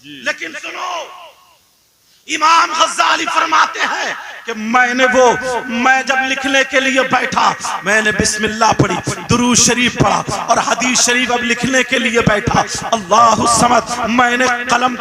لیکن سنو امام غزالی فرماتے ہیں کہ میں جب لکھنے کے لیے بیٹھا میں نے بسم اللہ پڑھی، درود شریف پڑھا اور حدیث شریف اب لکھنے کے لیے بیٹھا، اللہ الصمد، میں نے قلم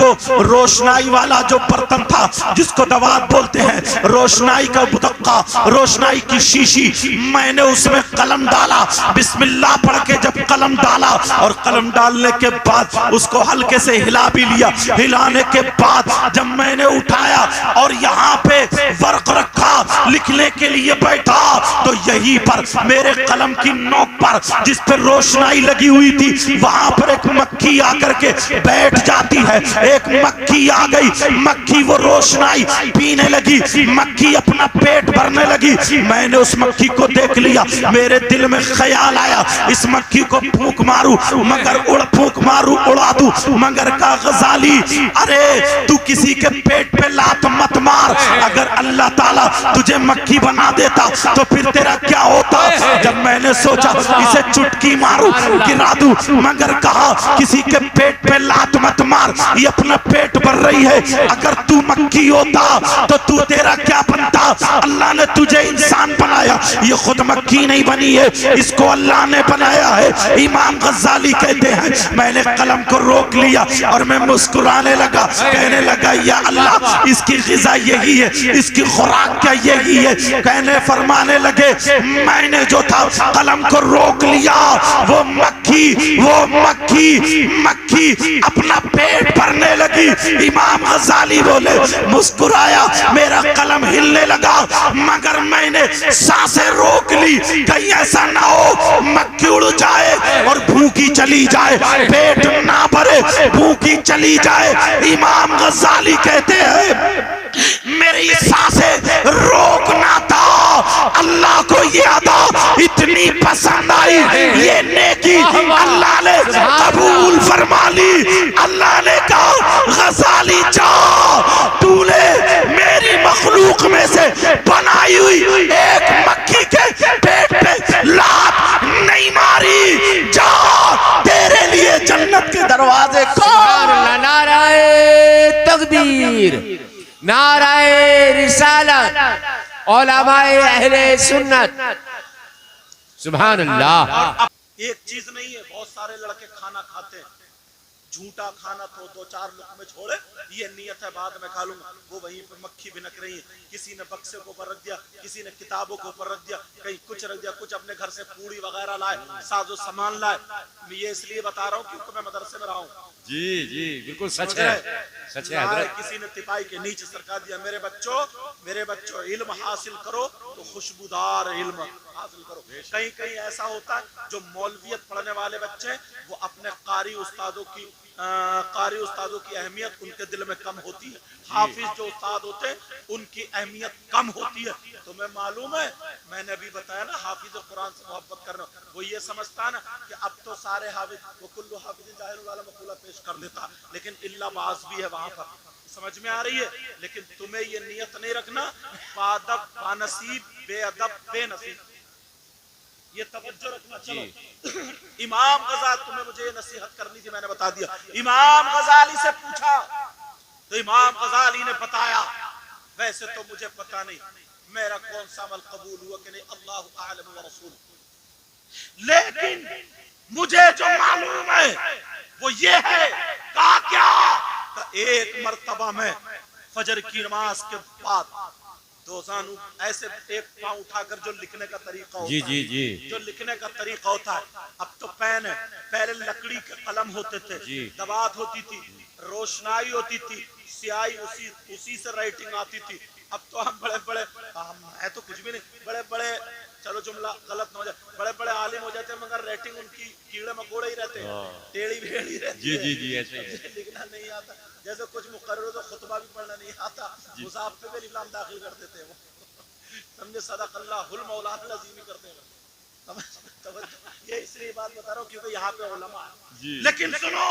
کو روشنائی والا جو برتن تھا جس کو دوات بولتے ہیں، روشنائی کا بدقہ، روشنائی کی شیشی، میں نے اس میں قلم ڈالا، بسم اللہ پڑھ کے جب قلم ڈالا اور قلم ڈالنے کے بعد اس کو ہلکے سے ہلا بھی لیا، ہلانے کے بعد جب میں نے اٹھایا اور یہاں پہ ورق رکھا لکھنے کے لیے بیٹھا تو یہی پر میرے قلم کی نوک پر جس پر روشنائی لگی ہوئی تھی وہاں پر ایک مکھی آ کر کے بیٹھ جاتی ہے، ایک مکھی آ گئی، مکھی وہ روشنائی پینے لگی، مکھی اپنا پیٹ بھرنے لگی، میں نے اس مکھی کو دیکھ لیا، میرے دل میں خیال آیا اس مکھی کو پھونک ماروں مگر اڑا دوں مگر کہا غزالی ارے تو کسی کے پیٹ پہ لات مت مار، اگر اللہ تعالیٰ تجھے مکھی بنا دیتا تو پھر تیرا کیا ہوتا؟ جب میں نے سوچا اسے چٹکی ماروں گرا دوں مگر کہا کسی کے پیٹ پہ لات مت مار، یہ اپنا پیٹ بھر رہی ہے، اگر تو مکھی ہوتا تو تیرا کیا بنتا؟ اللہ نے تجھے انسان بنایا، یہ خود مکھی نہیں بنی ہے، اس کو اللہ نے بنایا ہے۔ امام غزالی کہتے ہیں میں نے قلم کو روک لیا اور میں مسکرانے لگا، کہنے لگا یا اللہ اس کی غذا یہی ہے، اس کی خوراک کیا یہی ہے؟ کہنے فرمانے لگے میں نے جو تھا قلم کو روک لیا، وہ مکھی اپنا پیٹ بھرنے لگی، امام غزالی بولے مسکرایا، میرا قلم ہلنے لگا مگر میں نے سانسیں روک لی کہیں ایسا نہ ہو مکھی اڑ جائے اور بھوکی چلی جائے، پیٹ نہ بھرے بھوکی چلی جائے۔ امام غزالی کہتے ہیں میری سانسیں روکنا تھا، اللہ کو یہ ادا اتنی پسند آئی، یہ نیکی اللہ نے قبول فرما لی، اللہ نے کہا غزالی جا تو نے میری مخلوق میں سے بنائی ہوئی ایک مکھی کے پیٹ پہ لات نہیں ماری، جا تیرے لیے جنت کے دروازے سبحان اللہ، نعرہ تکبیر، نعرہ رسالت، علماء اہل سنت، سبحان اللہ۔ ایک چیز نہیں ہے، بہت سارے لڑکے کھانا کھاتے ہیں، جھوٹا کھانا تو دو چار لقمے چھوڑے، یہ نیت ہے بعد میں کھا لوں گا، وہ وہیں پہ مکھی بھنک رہی ہے، کسی نے بکسے کو اوپر رکھ دیا، کسی نے کتابوں کو اوپر رکھ دیا، کہیں کچھ رکھ دیا، کچھ اپنے گھر سے پوڑی وغیرہ لائے، ساز و سامان لائے۔ میں یہ اس لیے بتا رہا ہوں کیونکہ میں مدرسے میں رہا ہوں۔ جی بالکل سچ ہے، سچ ہے حضرت۔ کسی نے تپائی کے نیچے سرکا دیا، میرے بچوں علم حاصل کرو تو خوشبودار علم حاصل کرو۔ کہیں ایسا ہوتا ہے جو مولویت پڑھنے والے بچے وہ اپنے قاری استادوں کی اہمیت ان کے دل میں کم ہوتی ہے، حافظ جو استاد ہوتے ہیں ان کی اہمیت کم ہوتی ہے۔ تمہیں معلوم ہے میں نے ابھی بتایا نا حافظ قرآن سے محبت کرنا، وہ یہ سمجھتا نا کہ اب تو سارے حافظ وہ کلو حافظ جاہل والا مقولہ پیش کر دیتا، لیکن اللہ باز بھی ہے وہاں پر، سمجھ میں آ رہی ہے؟ لیکن تمہیں یہ نیت نہیں رکھنا بادب بانصیب بے ادب بے نصیب، یہ توجہ رکھنا۔ چلو امام غزالی، تمہیں مجھے یہ نصیحت کرنی تھی میں نے بتا دیا۔ امام غزالی سے پوچھا تو امام غزالی نے بتایا ویسے تو مجھے پتا نہیں میرا کون سا عمل قبول ہوا کہ نہیں، اللہ اعلم و رسول، لیکن مجھے جو معلوم ہے وہ یہ ہے کہا کیا کہ ایک مرتبہ میں فجر کی نماز کے بعد دوزانو ایسے ایک پاؤں اٹھا کر جو لکھنے کا طریقہ ہوتا ہے، جو لکھنے کا طریقہ ہوتا ہے، اب تو پین ہے، پہلے لکڑی کے قلم ہوتے تھے، دوات ہوتی تھی، روشنائی ہوتی تھی، سیاہی اسی سے رائٹنگ آتی تھی۔ اب تو ہم بڑے ہے تو کچھ بھی نہیں، بڑے چلو جملہ غلط نہ ہو جائے، بڑے عالم ہو جاتے ہیں مگر رائٹنگ ان کی کیڑے مکوڑے ہی رہتے ہیں، ٹیڑھی بھیڑی رہتی ہے، لکھنا نہیں آتا۔ جیسے کچھ مقرر تو خطبہ بھی پڑھنا نہیں آتا، مصحف پہ بھی اسلام داخل کر دیتے ہیں، وہ سمجھے صدق اللہ المولانا العظیم کرتے ہیں۔ یہ اس لیے بات بتا رہا ہوں کیونکہ یہاں پہ علماء۔ لیکن سنو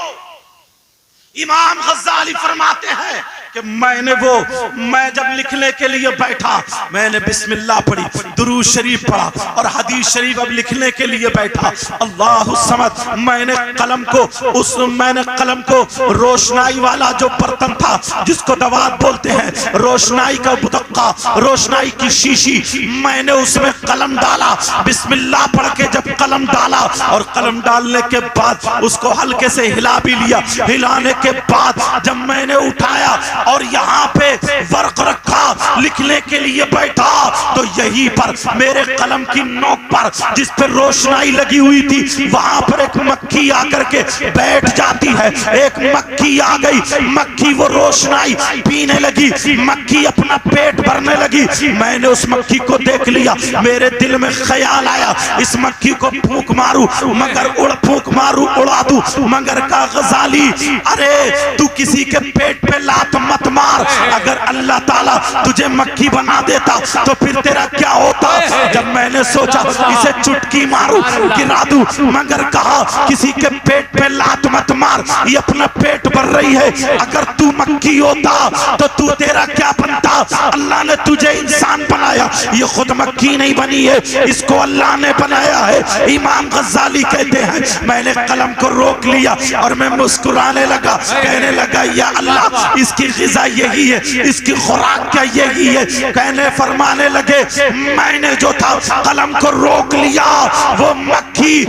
امام غزالی فرماتے ہیں کہ میں جب لکھنے کے لیے بیٹھا میں نے بسم اللہ پڑھی، درود شریف پڑھا اور حدیث شریف اب لکھنے کے لیے بیٹھا، اللہ الصمد، میں نے قلم کو روشنائی والا جو برتن تھا جس کو دوات بولتے ہیں، روشنائی کا بدقہ، روشنائی کی شیشی، میں نے اس میں قلم ڈالا، بسم اللہ پڑھ کے جب قلم ڈالا اور قلم ڈالنے کے بعد اس کو ہلکے سے ہلا بھی لیا، ہلانے کے بعد جب میں نے اٹھایا اور یہاں پہ ورق رکھا لکھنے کے لیے بیٹھا تو یہی پر میرے قلم کی نوک پر جس پر روشنائی لگی ہوئی تھی وہاں پر ایک مکھی آ کر کے بیٹھ جاتی ہے، ایک مکھی آ گئی، مکھی وہ روشنائی پینے لگی، مکھی اپنا پیٹ بھرنے لگی، میں نے اس مکھی کو دیکھ لیا، میرے دل میں خیال آیا اس مکھی کو پھونک ماروں مگر اڑا دوں مگر کا غزالی، ارے تو کسی کے پیٹ پہ لات مت مار، اگر اللہ تعالیٰ تجھے مکھی بنا دیتا تو پھر تیرا کیا ہوتا؟ جب میں نے سوچا اسے چٹکی ماروں گرا دوں مگر کہا کسی کے پیٹ پہ لات مت مار، یہ اپنا پیٹ بھر رہی ہے، اگر تو مکھی ہوتا تو تیرا کیا بنتا؟ اللہ نے تجھے انسان بنایا، یہ خود مکھی نہیں بنی ہے، اس کو اللہ نے بنایا ہے۔ امام غزالی کہتے ہیں میں نے قلم کو روک لیا اور میں مسکرانے لگا، کہنے لگا یا اللہ اس کی غذا یہی ہے، اس کی خوراک کیا یہی ہے؟ کہنے فرمانے لگے میں نے جو تھا قلم کو روک لیا، وہ مکھی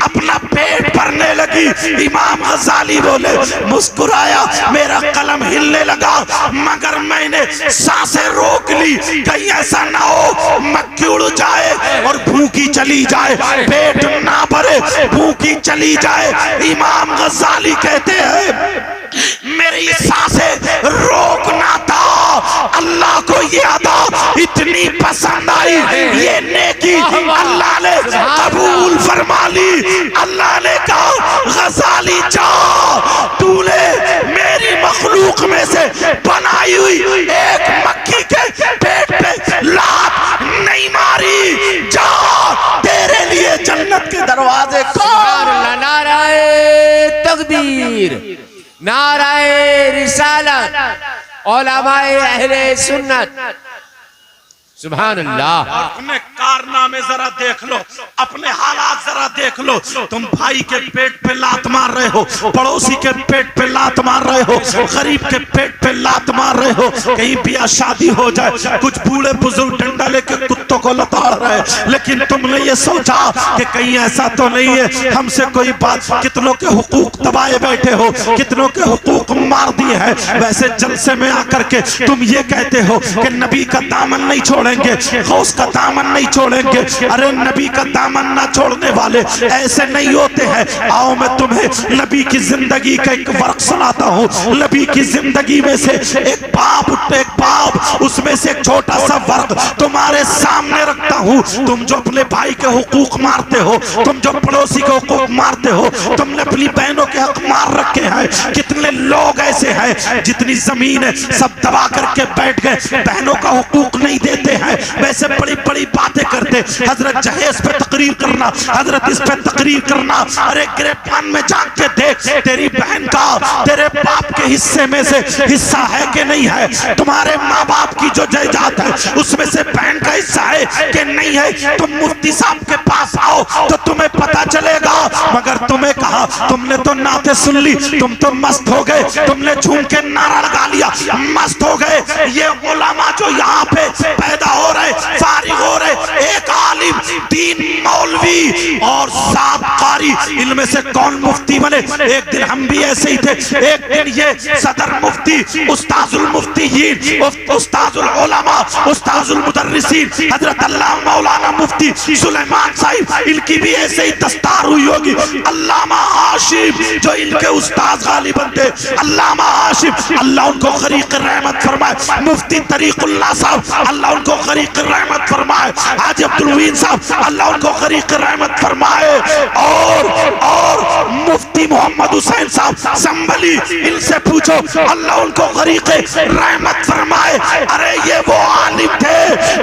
اپنا پیٹ بھرنے لگی۔ امام غزالی بولے مسکرایا، میرا قلم ہلنے لگا مگر میں نے سانسیں روک لی، کہیں ایسا نہ ہو مکھی اڑ جائے اور بھوکی چلی جائے، پیٹ نہ بھرے بھوکی چلی جائے۔ امام غزالی کہتے ہیں میری سانسیں روکنا تھا، اللہ کو یہ ادا اتنی پسند آئی، یہ نیکی اللہ نے قبول فرما لی۔ اللہ نے کہا غزالی جا، تو نے میری مخلوق میں سے بنائی ہوئی ایک مکھی کے پیٹ پہ لات نہیں ماری، جا تیرے لیے جنت کے دروازے سبحان اللہ، نعرہ تکبیر، نعرہ رسالت، علماء اہل سنت، سبحان اللہ۔ اپنے کارنامے ذرا دیکھ لو، اپنے حالات ذرا دیکھ لو، تم بھائی کے پیٹ پہ لات مار رہے ہو، پڑوسی کے پیٹ پہ لات مار رہے ہو، غریب کے پیٹ پہ لات مار رہے ہو، کہیں بیاہ شادی ہو جائے کچھ بوڑھے بزرگ ڈنڈا لے کے کتوں کو لتاڑ رہے، لیکن تم نے یہ سوچا کہ کہیں ایسا تو نہیں ہے ہم سے کوئی بات، کتنوں کے حقوق دبائے بیٹھے ہو، کتنوں کے حقوق مار دیے ہیں، ویسے جلسے میں آ کر کے تم یہ کہتے ہو کہ نبی کا دامن نہیں چھوڑیں گے، غوث کا دامن نہیں چھوڑیں گے، ارے نبی کا دامن نہ چھوڑنے والے ایسے نہیں ہوتے ہیں۔ آؤ میں تمہیں نبی کی زندگی کا ایک ورق سناتا ہوں، نبی کی زندگی میں سے ایک باب اس میں سے ایک چھوٹا سا ورق تمہارے سامنے رکھتا ہوں۔ تم جو اپنے بھائی کے حقوق مارتے ہو، تم جو پڑوسی کے حقوق مارتے ہو، تم نے اپنی بہنوں کے حق مار رکھے ہیں، کتنے لوگ ایسے ہیں جتنی زمین ہے سب دبا کر کے بیٹھ گئے، بہنوں کا حقوق نہیں دیتے ہیں، ویسے بڑی بڑی باتیں کرتے، حضرت جہیز پہ تقریر کرنا، حضرت اس پہ تقریر کرنا، ارے گریبان میں جا کے دیکھ تیری بہن کا تیرے باپ کے حصے میں سے حصہ ہے کہ نہیں ہے، تمہارے ماں باپ کی جو جائیداد ہے اس میں سے بہن کا حصہ ہے کہ نہیں ہے، تم مفتی صاحب کے پاس آؤ تو تمہیں پتا چلے گا۔ مگر تمہیں کہا تم نے تو نعتیں سن لی، تم تو مست ہو گئے، تم نے جھوم کے نعرہ لگا لیا، مست ہو گئے۔ یہ علماء جو یہاں پہ پیدا ہو رہے، فارغ ہو رہے، ایک عالم دین مولوی اور 7 قاری، ان میں سے کون مفتی بنے؟ ایک دن ہم بھی ایسے ہی تھے، ایک دن یہ صدر مفتی، استاذ المفتیین، استاذ العلماء، استاذ المدرسین حضرت اللہ مولانا مفتی سلیمان صاحب، ان کی بھی ایسے ہی دستار ہوئی ہوگی۔ علامہ ہاشم جو ان کے استاذ غالباً تھے، علامہ ہاشم اللہ ان کو غریق رحمت فرمائے، مفتی طریق اللہ صاحب اللہ ان کو غریق رحمت فرمائے، حاجی عبدالوین صاحب اللہ ان کو غریق رحمت فرمائے، اور مفتی محمد حسین صاحب سنبلی، ان سے پوچھو اللہ ان کو غریق رحمت فرمائے۔ ارے یہ وہ عالم تھے،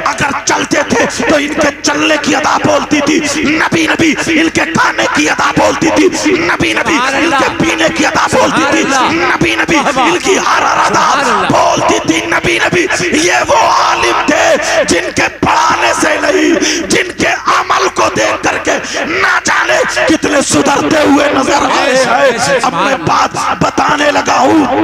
اگر چلتے تھے تو ان کے چلنے کی ادا بولتی تھی، نبی نبی ان کے کھانے کی ادا بولتی تھی، نبی نبی ان کے پینے مدینے کی ادا بولتی تھی نبی نبی، ان کی ہر ادا بولتی تھی نبی نبی. یہ وہ عالم تھے جن کے پڑھانے سے نہیں، جن کے عمل کو دیکھ کر کے نہ جانے کتنے سدھرتے ہوئے نظر آئے ہیں. اب میں بات بتانے لگا ہوں،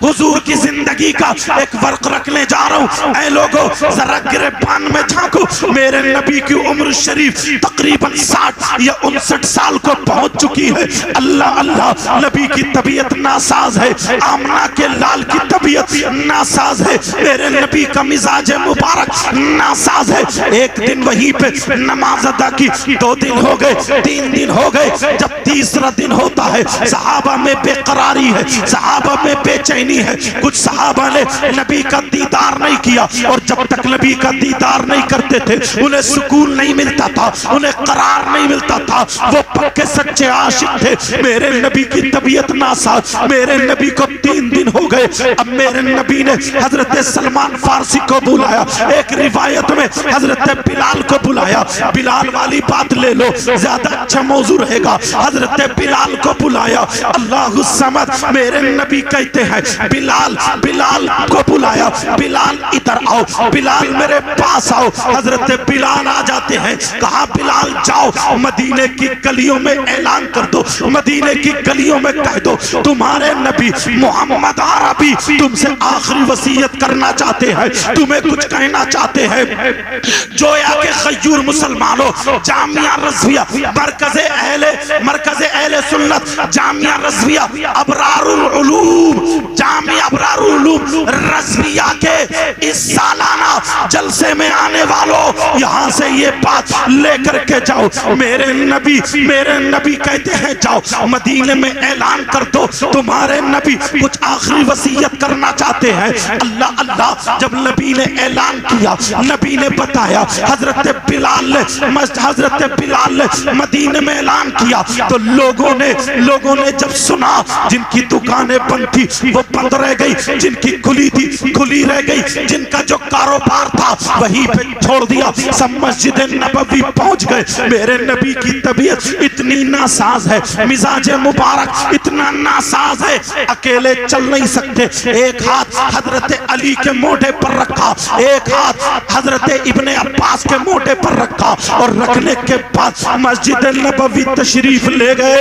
حضور کی زندگی کا ایک ورق رکھنے جا رہا ہوں. اے لوگوں ذرا گریبان میں جھانکو. میرے نبی کی عمر شریف تقریباً 60 یا 59 سال کو پہنچ چکی ہے. اللہ اللہ، نبی کی طبیعت ناساز ہے، آمنہ کے لال کی طبیعت ناساز ہے، میرے نبی کا مزاج مبارک ناساز ہے. ایک دن وہیں پہ نماز ادا کی، 2 دن ہو گئے، 3 دن ہو گئے. جب تیسرا دن ہوتا ہے صحابہ میں بے قراری ہے، صحابہ میں بے چینی ہے. کچھ صحابہ نے نبی کا دیدار نہیں کیا، اور جب تک نبی کا دیدار نہیں کرتے تھے انہیں سکون نہیں ملتا تھا، انہیں قرار نہیں ملتا تھا. وہ پکے سچے عاشق تھے. میرے نبی کی طبیعت ناساز، میرے نبی کو 3 دن ہو گئے. اب میرے نبی نے حضرت سلمان فارسی کو بلایا، ایک روایت میں حضرت بلال کو بلایا. بلال والی بات لے لو، زیادہ اچھا موضوع رہے گا. حضرت بلال کو بلایا. اللہ الصمد، میرے نبی کہتے ہیں بلال کو بلایا، بلال ادھر آؤ، بلال میرے پاس آؤ. حضرت بلال آ جاتے ہیں. کہا بلال جاؤ مدینے کی گلیوں میں اعلان کر دو، مدینے کی گلیوں میں کہہ دو تمہارے نبی محمد عربی تم سے آخری وصیت کرنا چاہتے ہیں، تمہیں کچھ کہنا چاہتے ہیں. جویا کہ خیور مسلمانوں، جامعہ رضویہ مرکز اہل سنت، جامعہ رضویہ ابرار العلوم، جامعہ ابرار العلوم رضویہ کے اس سالانہ جلسے میں آنے والوں یہاں سے یہ بات لے کر کے جاؤ. میرے نبی کہتے ہیں جاؤ مدینے میں اعلان کر دو تمہارے نبی کچھ آخری وصیت کرنا چاہتے ہیں. اللہ اللہ، جب نبی نے اعلان کیا، نبی نے بتایا، حضرت بلال نے مدینے میں اعلان کیا تو لوگوں نے جب سنا، جن کی دکانیں بند تھی وہ بند رہ گئی، جن کی کھلی تھی کھلی رہ گئی، جن کا جو کاروبار تھا وہیں پہ چھوڑ دیا، سب مسجد نبوی پہنچ گئے. میرے نبی کی طبیعت اتنی ناساز ہے، مزاج مبارک اتنا ناساز ہے، اکیلے چل نہیں سکتے. ایک ہاتھ حضرت علی کے موڈے پر رکھا، ایک ہاتھ حضرت ابن عباس کے موڈے پر رکھا، اور رکھنے کے بعد مسجد نبوی تشریف لے گئے.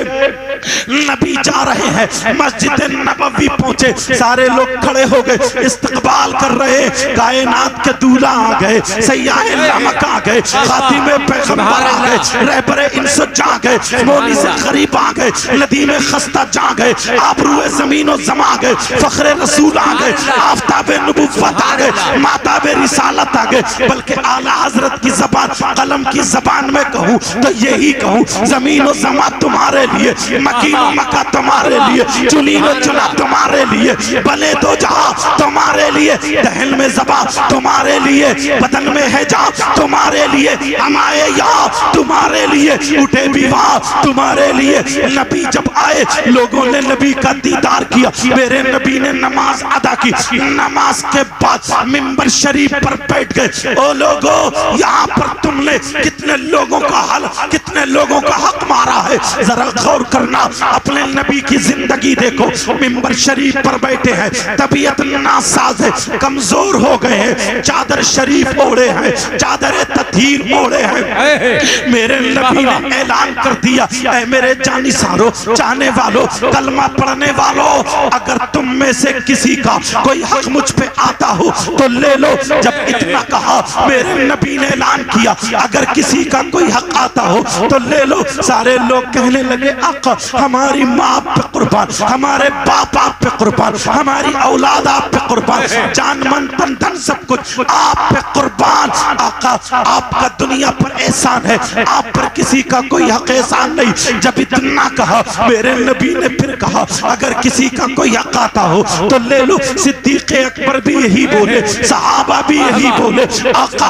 نبی جا رہے ہیں، مسجد نبوی پہنچے، سارے لوگ کھڑے ہو گئے، استقبال کر رہے. کائنات کے دولہ آ گئے، سیاہ لمک آ گئے، خاتم پیغمبر آ گئے، رہبر انس جا گئے، مونس غریب آ گئے، ندیم خستہ جا گئے، آبرو زمین و زم آ گئے، فخر رسول آ گئے، آفتاب نبوت آ گئے، ماتاب رسالت آ گئے. بلکہ اعلیٰ حضرت کی زبان، قلم کی زبان میں کہوں تو یہی کہوں، زمین و زمان تمہارے لیے، مکین و مکہ تمہارے لیے، چنین و چنا تمہارے لیے، بلے دو جہاں تمہارے لیے، دہن میں زبان تمہارے لیے، بدن میں ہے جا تمہارے لیے، ہمائے یا تمہارے لیے، اٹھے بھی وہاں تمہارے لیے. نبی جب آئے لوگوں نے نبی کا دیدار کیا. میرے نبی نے نماز ادا کی. نماز کے بعد منبر شریف پر بیٹھ گئے. او لوگوں، یہاں پر تم نے کتنے لوگوں کا حل، کتنے لوگوں کا حق مارا ہے. ذرا غور کرنا، اپنے نبی کی زندگی دیکھو. منبر شریف پر بیٹھے ہیں، طبیعت ناساز ہے، کمزور ہو گئے ہیں، چادر شریف اوڑے ہیں، چادر تطہیر اوڑے ہیں. میرے نبی نے اعلان کر دیا، اے میرے جانی سارو، چاہنے والوں، کلمہ پڑھنے والوں، اگر تم میں سے کسی کا کوئی حق مجھ پہ آتا ہو تو لے لو. جب اتنا کہا میرے نبی نے اعلان کیا، اگر کسی کا کوئی حق آتا ہو تو لے لو. سارے لوگ کہنے لگے آقا ہماری ماں پہ قربان، ہمارے باپ آپ پہ قربان، ہماری اولاد آپ پہ قربان، جان من تن دھن سب کچھ آپ پہ قربان. آقا آپ کا دنیا پر احسان ہے، آپ پر کسی کا کوئی حق احسان نہیں. جب اتنا کہا میرے نبی نے پھر کہا اگر کسی کا کوئی حق آتا ہو تو لے لو. صدیق اکبر بھی یہی بولے، صحابہ بھی یہی بولے، آقا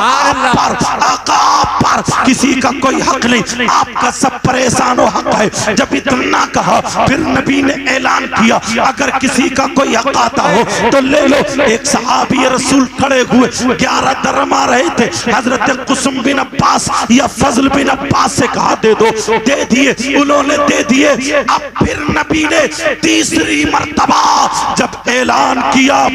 آپ پر کسی کا کوئی حق نہیں، آپ کا سب پر احسان و حق ہے. جب اتنا کہا پھر نبی نے اعلان کیا اگر کسی کا کوئی حق آتا ہو تو لے لو. ایک صحابی رسول کھڑے ہوئے 11 درہم آ رہے تھے. حضرت قسم بن عباس یا فضل بن عباس سے کہا دے دو, دے دیے, انہوں نے دے دیے. اب پھر نبی نے تیسری مرتبہ جب اعلان کیا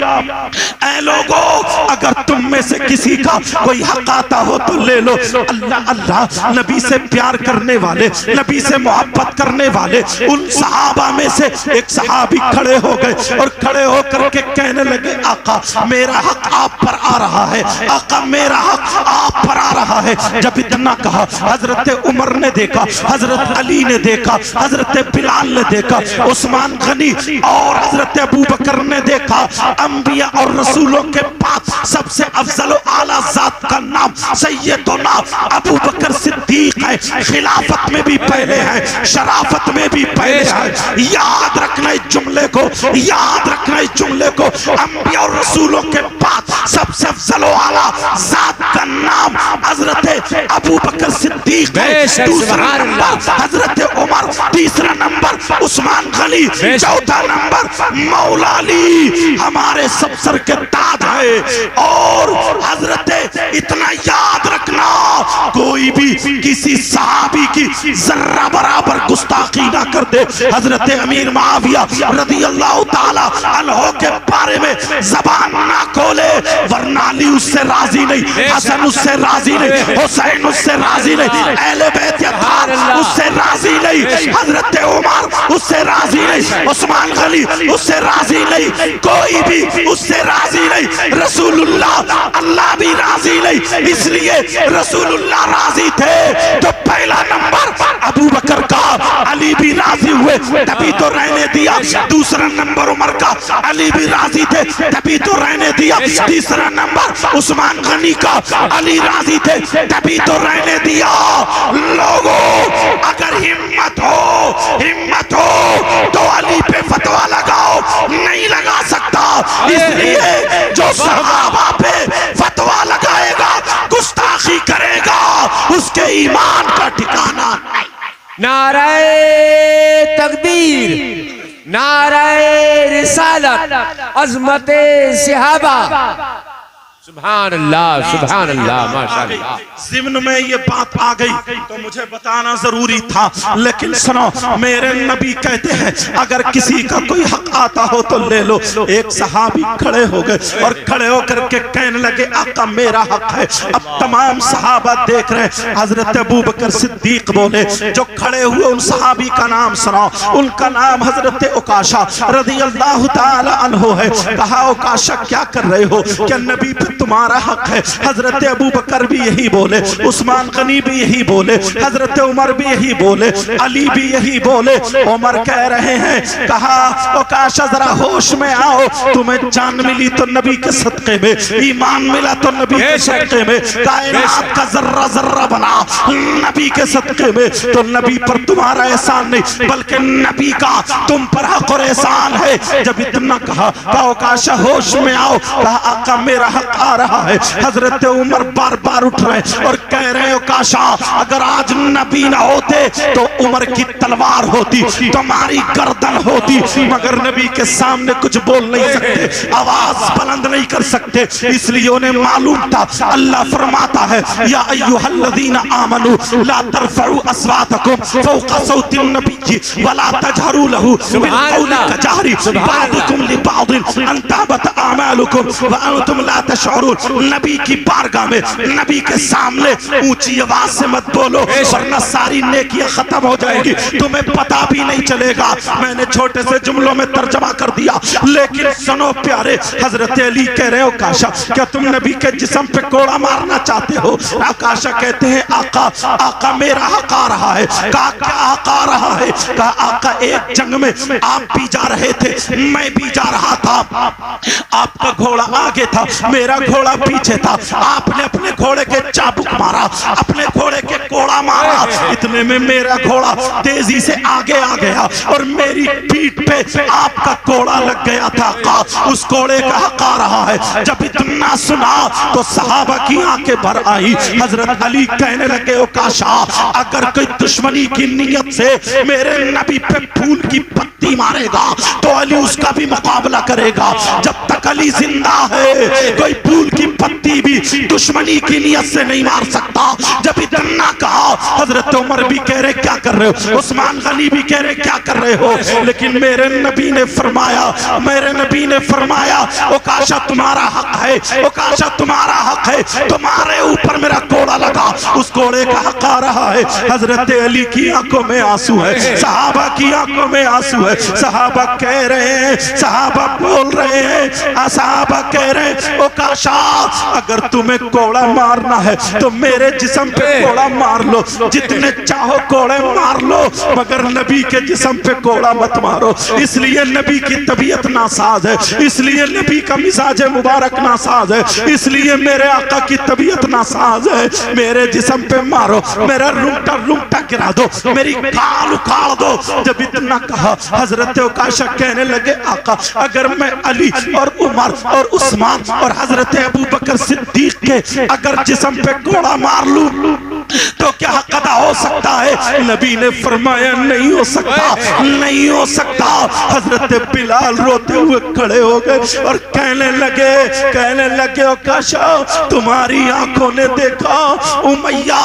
اے لوگو اگر تم میں سے کسی کا کوئی حق آتا ہو تو لے لو. اللہ اللہ, نبی سے پیار کرنے والے, نبی سے محبت کرنے والے ان صحابہ میں سے ایک صحابی کھڑے ہو گئے اور کھڑے ہو کر کے کہنے لگے آقا میرا حق آپ پر آ رہا ہے, آقا میرا حق آپ پر آ رہا ہے. جب اتنا کہا حضرت عمر نے دیکھا, حضرت علی نے دیکھا, حضرت بلال نے دیکھا, عثمان غنی اور حضرت ابو بکر نے دیکھا. انبیاء اور رسولوں کے بعد سب سے افضل و اعلیٰ ذات کا نام سیدنا ابو بکر صدیق ہے. خلافت میں بھی پہلے ہیں, شرافت میں بھی پہلے ہیں. یاد رکھنا اس جملے کو, یاد رکھنا اس جملے کو. انبیاء اور رسولوں کے بعد سب سے افضل و اعلیٰ ذات کا نام حضرت ابو بکر صدیق ہے. دوسرا نمبر حضرت عمر, تیسرا نمبر عثمان غنی, چوتھا نمبر مولا علی ہمارے سب سر کے تاج ہے. اور حضرت اتنا یاد رکھنا کوئی بھی کسی صحابی کی ذرہ برابر گستاخی نہ کر دے. حضرت امیر معاویہ رضی اللہ تعالی عنہ کے بارے میں زبان نہ کھولے ورنہ علی اس سے راضی نہیں, حسن اس سے راضی نہیں, حسین اس سے راضی نہیں, اہل بیت اطہار اس سے راضی نہیں, حضرت عمر اس سے راضی نہیں, عثمان غنی اس سے راضی نہیں, کوئی بھی اس سے راضی نہیں. رسول اللہ اللہ بھی راضی نہیں. اس لیے رسول اللہ راضی تھے تو پہلا نمبر ابو بکر کا, علی بھی راضی ہوئے تبھی تو رہنے دیا. دوسرا نمبر عمر کا, علی بھی راضی تھے تبھی تو رہنے دیا. تیسرا نمبر عثمان غنی کا, علی راضی تھے تبھی تو رہنے دیا. لوگوں اگر ہمت ہو تو علی پہ فتویٰ لگاؤ, نہیں لگا سکتا. اس لیے جو صحابہ پہ فتویٰ لگائے گا, گستاخی کرے گا, اس کے ایمان کا ٹھکانہ نہیں. نعرہ تکبیر, نعرہ رسالت, عظمت صحابہ. سبحان اللہ, سبحان اللہ, ماشاءاللہ. ضمن میں یہ بات آ گئی تو مجھے بتانا ضروری تھا, لیکن سنو میرے نبی کہتے ہیں اگر کسی کا کوئی حق آتا ہو تو لے لو. ایک صحابی کھڑے ہو گئے اور کھڑے ہو کر کے کہنے لگے آقا میرا حق ہے. اب تمام صحابہ دیکھ رہے ہیں. حضرت ابو بکر صدیق بولے, جو کھڑے ہوئے ان صحابی کا نام سناؤ. ان کا نام حضرت عکاشہ رضی اللہ تعالی عنہ ہے. کہا عکاشہ کیا کر رہے ہو, کہ نبی پہ تمہارا حق ہے. حضرت ابو بکر بھی یہی بولے, عثمان غنی بھی یہی بولے, حضرت عمر بھی یہی بولے, علی بھی یہی بولے. عمر کہہ رہے ہیں, کہا عکاشہ ذرا ہوش میں آؤ, تمہیں جان ملی تو نبی کے صدقے میں, ایمان ملا تو نبی کے صدقے میں, کائنات کا ذرہ ذرہ بنا نبی کے صدقے میں, تو نبی پر تمہارا احسان نہیں بلکہ نبی کا تم پر حق اور احسان ہے. جب اتنا کہا عکاشہ ہوش میں آؤ, کہا آقا میرا حق آ رہا ہے. حضرت عمر بار بار اٹھ رہے اور کہہ رہے عکاشہ اگر آج نبی نہ ہوتے تو عمر کی تلوار ہوتی, تمہاری گردن ہوتی, مگر نبی کے سامنے کچھ بول نہیں سکتے, آواز بلند نہیں کر سکتے. اس لیے انہیں معلوم تھا. اللہ فرماتا ہے یا ایھا الذین آمنوا لا ترفعوا اصواتکم فوق صوت النبی ولا تجهروا له بالقول كجهر بعضکم لبعض ان تحبط اعمالکم وانتم لا تشعرون. نبی کی بارگاہ میں, نبی کے سامنے اونچی آواز سے مت بولو ورنہ ساری نیکیاں ختم ہو جائیں گی, تمہیں پتا بھی نہیں چلے گا. میں نے چھوٹے سے جملوں میں ترجمہ کر دیا, لیکن سنو پیارے. حضرت علی کہہ رہے ہو عکاشہ کیا تم نبی کے جسم پہ کوڑا مارنا چاہتے ہو؟ عکاشہ کہتے ہیں آقا, آقا میرا حق آ رہا ہے. کہا کیا حق آ رہا ہے؟ کہا آقا ایک جنگ میں آپ بھی جا رہے تھے, میں بھی جا رہا تھا, آپ کا گھوڑا آگے تھا, میرا میرا گھوڑا پیچھے تھا، آپ نے اپنے گھوڑے کے چابک مارا، اپنے گھوڑے کے کوڑا مارا، اتنے میں میرا گھوڑا تیزی سے آگے آ گیا اور میری پیٹھ پہ آپ کا کوڑا لگ گیا تھا۔ اس کوڑے کا حق آ رہا ہے۔ جب اتنا سنا تو صحابہ کی آنکھیں بھر آئی۔ حضرت علی کہنے لگے اوکاشا اگر کوئی دشمنی کی نیت سے میرے نبی پہ پھول کی پتی مارے گا تو علی اس کا بھی مقابلہ کرے گا۔ جب تک علی زندہ ہے کوئی پھول کی پتی بھی دشمنی کی نیت سے نہیں مار سکتا۔ جب اتنا کہا حضرت عمر بھی کہہ رہے کیا کر رہے ہو، عثمان غنی بھی کہہ رہے کیا کر رہے ہو، لیکن میرے نبی نے فرمایا اوکاشا تمہارا حق ہے، اوکاشا تمہارا حق ہے، تمہارے اوپر میرا کوڑا لگا، اس کوڑے کا حق آ رہا ہے۔ حضرت علی کی آنکھوں میں آنسو ہے، صحابہ کی آنکھوں میں آنسو ہے، صحابہ کہہ رہے ہیں، صحابہ بول رہے ہیں، صحابہ کہہ رہے ہیں اوکاشا اگر تمہیں کوڑا مارنا ہے تو میرے جسم پہ کوڑا مار لو، جتنے چاہو کوڑے مار لو، مگر نبی کے جسم پہ کوڑا مت مارو۔ اس لیے نبی کی طبیعت ناساز ہے، اس لیے نبی کا مزاج مبارک ناساز ہے، اس لیے میرے آقا کی طبیعت ناساز ہے۔ میرے جسم پہ مارو، میرا رونگٹا گرا دو، میری کھال اکھاڑ دو۔ جب اتنا کہا حضرت اوکاشا کہنے لگے آقا اگر میں علی اور عمر اور عثمان اور حضرت ابو بکر صدیق کے اگر جسم پہ کوڑا مار لوں تو کیا حق ادا ہو سکتا ہے؟ نبی نے فرمایا نہیں ہو سکتا، نہیں ہو سکتا۔ حضرت بلال روتے ہوئے کھڑے ہو گئے اور کہنے لگے اوکاشا تمہاری آنکھوں نے دیکھا امیہ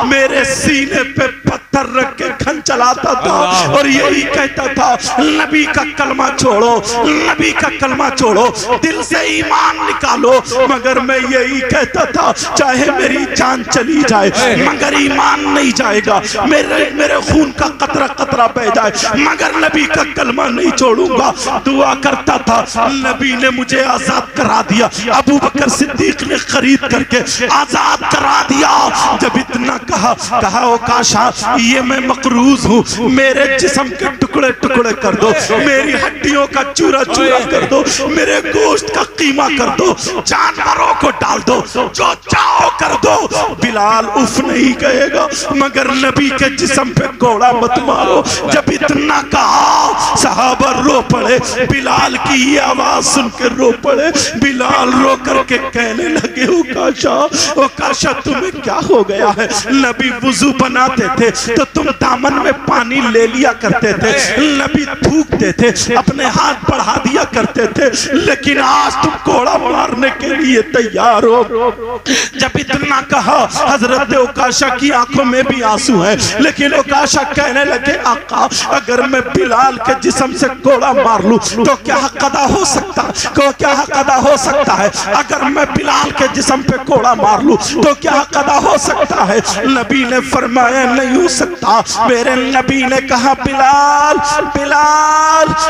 میرے سینے پہ پتھر رکھ کے کھن چلاتا تھا اور یہی کہتا تھا نبی کا کلمہ چھوڑو، نبی کا کلمہ چھوڑو، دل سے ایمان نکالو، مگر میں یہی کہتا تھا چاہے میری جان چلی جائے مگر ایمان نہیں جائے گا، میرے خون کا قطرہ قطرہ بہ جائے مگر نبی کا کلمہ نہیں چھوڑوں گا۔ دعا کرتا تھا، نبی نے مجھے آزاد کرا دیا، ابو بکر صدیق نے خرید کر کے آزاد کرا دیا۔ جب اتنا کہا اوکاشا یہ میں مقروض ہوں، میرے جسم کے ٹکڑے ٹکڑے کر دو، میری ہڈیوں کا چورا چورا کر دو، میرے گوشت کا قیمہ کر دو، جانوروں کو ڈال دو، جو چاہو کر دو۔ بلال اف نہیں کہے گا مگر نبی کے جسم پہ کوڑا مت مارو۔ جب اتنا کہا صحابہ رو پڑے، بلال کی یہ آواز سن کے رو پڑے۔ بلال رو کر کے کہنے لگے اوکاشا تمہیں کیا ہو گیا ہے؟ نبی وضو بناتے تھے تو تم دامن میں پانی لے لیا کرتے تھے، نبی تھوکتے تھے اپنے ہاتھ بڑھا دیا کرتے تھے، لیکن آج تم کوڑا مارنے کے لیے تیار ہو۔ جب اتنا کہا حضرت اوکاشا کی آنکھوں میں بھی آنسو ہے، لیکن اوکاشا کہنے لگے آقا اگر میں بلال کے جسم سے کوڑا مار لوں تو کیا حق ادا ہو سکتا ہے؟ اگر میں بلال کے جسم پہ کوڑا مار لوں تو کیا حق ادا ہو سکتا ہے؟ نبی نے فرمایا نہیں ہو سکتا۔ میرے نبی نے کہا بلال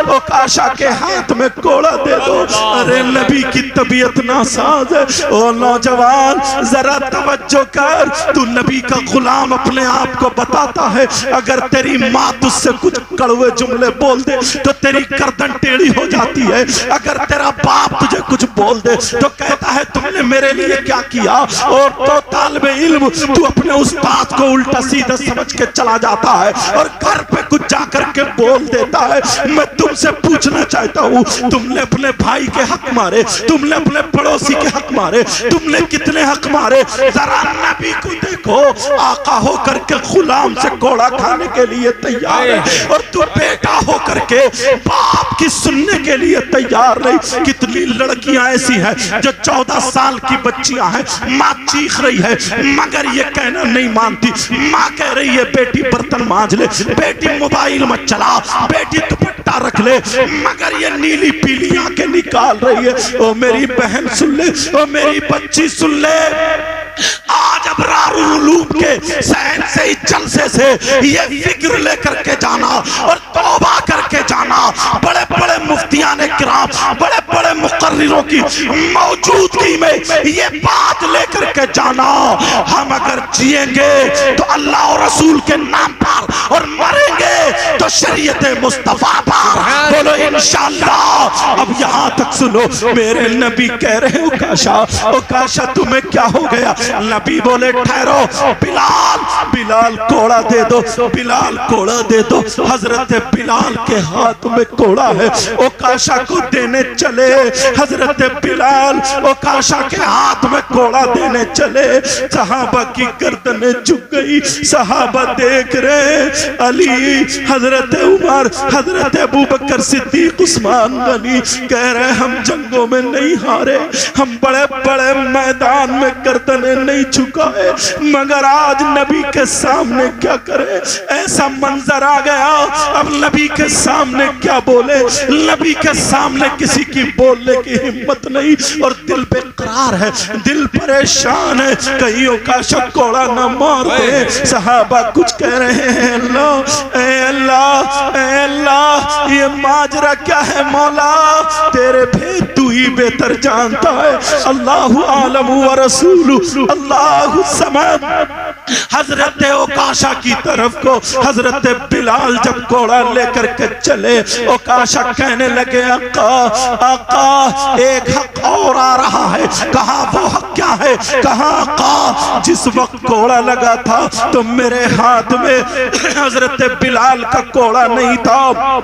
اوکاشا کے ہاتھ میں کوڑا دے دو۔ ارے نبی کی طبیعت ناساز ہے۔ او نوجوان ذرا توجہ کر، تو نبی کا غلام اپنے آپ کو بتاتا ہے اگر تیری ماں تجھ سے کچھ کڑوے جملے بول دے تو تیری گردن ٹیڑھی ہو جاتی ہے، اگر تیرا باپ تجھے کچھ بول دے تو کہتا ہے تم نے میرے لیے کیا کیا، اور تو طالب علم تو اپنے استاد کو الٹا سیدھا سمجھ کے چلا جاتا ہے اور گھر پہ کچھ جا کر کے بول دیتا ہے۔ میں تم سے پوچھنا چاہتا ہوں تم نے اپنے بھائی کے حق مارے، تم نے اپنے پڑوسی کے حق مارے، تم نے کتنے حق مارے؟ ذرا نبی کو دیکھو، آقا ہو کر کے غلام سے کوڑا کھانے کے لیے تیار ہے اور تو بیٹا ہو کر کے باپ کی سننے کے لیے تیار نہیں۔ کتنی لڑکیاں ایسی ہیں جو 14 سال کی بچیاں ہیں، ماں چیخ رہی ہے مگر یہ کہنا نہیں مانتی، ماں کہہ رہی ہے بیٹی برتن مانج لے، بیٹی موبائل مت چلا، بیٹی دوپٹہ رکھ لے، مگر یہ نیلی پیلی آنکھیں نکال رہی ہے۔ او میری بہن سن لے، او میری بچی سن لے، آج ابرار العلوم کے سہن سے جلسے سے یہ فکر لے کر کے جانا اور توبہ کر کے جانا، بڑے بڑے مفتیان کرام، بڑے بڑے مقرروں کی موجودگی میں یہ بات لے کر کے جانا، ہم اگر جیئیں گے تو اللہ اور رسول کے نام پر اور مریں گے تو شریعت مصطفیٰ پر۔ بولو انشاءاللہ اب یہاں تک سنو، میرے نبی کہہ رہے ہو کاشا تمہیں کیا ہو گیا؟ نبی بولے ٹھہرو، بلال کوڑا دے دو، بلال کوڑا دے دو۔ حضرت بلال کے ہاتھ میں کوڑا ہے، او کاشا کو دینے چلے۔ حضرت بلال او کاشا کے ہاتھ میں کوڑا دینے چلے، صحابہ کی گردنیں جھک گئی، صحابہ دیکھ رہے، علی، حضرت عمر، حضرت ابوبکر صدیق، عثمان غنی کہہ رہے ہم جنگوں میں نہیں ہارے، ہم بڑے بڑے میدان میں گردنیں نہیں جھکائے، مگر آج نبی کے سامنے کیا کرے؟ ایسا منظر آ گیا، اب نبی کے سامنے کیا بولے؟ نبی کے سامنے کسی کی بولنے کی ہمت نہیں، اور دل بے قرار ہے، دل پریشان ہے، کہیں کاشا کوڑا نہ مار دے۔ صحابہ کچھ کہہ رہے ہیں، اللہ اے اللہ اے اللہ یہ ماجرا کیا ہے مولا، تیرے بھید تو ہی بہتر جانتا ہے، اللہ عالم و رسول اللہ سمد۔ حضرت اوکاشا کی طرف کو حضرت بلال جب کوڑا لے کر کے چلے، اوکاشا کہنے لگے آقا ایک حق اور آ رہا ہے۔ کہا وہ حق کیا ہے؟ کہا آقا جس وقت کوڑا لگا تھا تو میرے ہاتھ میں حضرت بلال کا کوڑا نہیں تھا،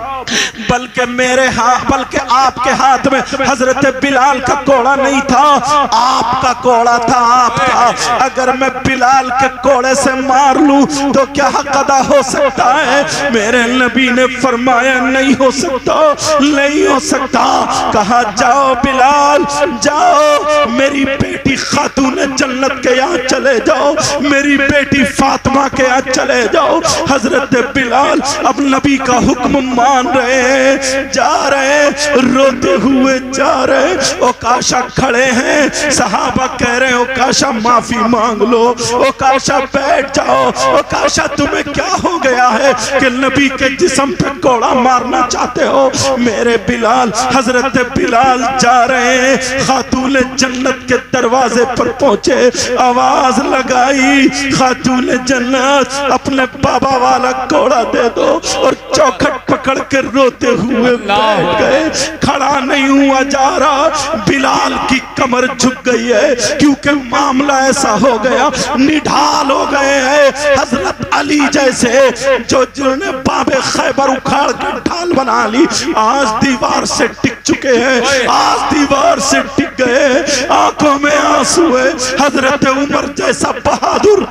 بلکہ آپ کے ہاتھ میں حضرت بلال کا کوڑا نہیں تھا، آپ کا کوڑا تھا، آپ کا۔ اگر میں بلال کے کوڑے سے مار لوں تو کیا حق ادا ہو سکتا ہے؟ میرے نبی نے فرمایا نہیں ہو سکتا، نہیں ہو سکتا۔ کہا جاؤ بلال جاؤ، میری بیٹی خاتون جنت کے یہاں چلے جاؤ، میری بیٹی فاطمہ کے یہاں چلے جاؤ۔ حضرت بلال اب نبی کا حکم مان رہے ہیں، جا رہے روتے ہوئے جا رہے۔ اوکاشا کھڑے ہیں، صحابہ کہہ رہے ہیں اوکاشا معافی مانگ لو، اوکاشا بیٹھ جاؤ، اوکاشا تمہیں کیا ہو گیا ہے کہ نبی کے جسم پہ کوڑا مارنا چاہتے ہو؟ میرے بلال، حضرت بلال جا رہے ہیں، خاتون جنت کے دروازے پر پہنچے، آواز لگائی خاتون جنت اپنے بابا والا کوڑا دے دو، اور چوکھٹ پکڑ کے روتے ہوئے بیٹھ گئے۔ کھڑا نہیں ہوا جا رہا، بلال کی کمر جھک گئی ہے، کیونکہ معاملہ ایسا ہو گیا، نڈھال ہو گئے ہیں۔ حضرت علی جیسے جنہوں نے باب خیبر اکھاڑ کے ڈھال بنا لی، آج دیوار سے ٹک چکے ہیں، آج دیوار سے ٹک گئے، آنکھوں میں آنسو ہے۔ حضرت عمر جیسا بہادر،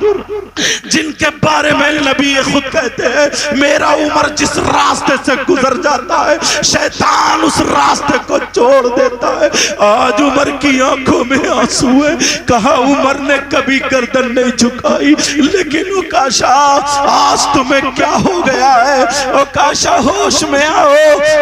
جن کے بارے میں نبی خود کہتے ہیں میرا عمر جس راستے سے گزر جاتا ہے شیطان اس راستے کو چھوڑ دیتا ہے، آج عمر کی آنکھوں میں آنسو ہے۔ کہا عمر نے کبھی گردن نہیں جھکائی، لیکن اوکاشا آج تمہیں کیا ہو گیا ہے؟ اوکاشا ہوش میں آؤ۔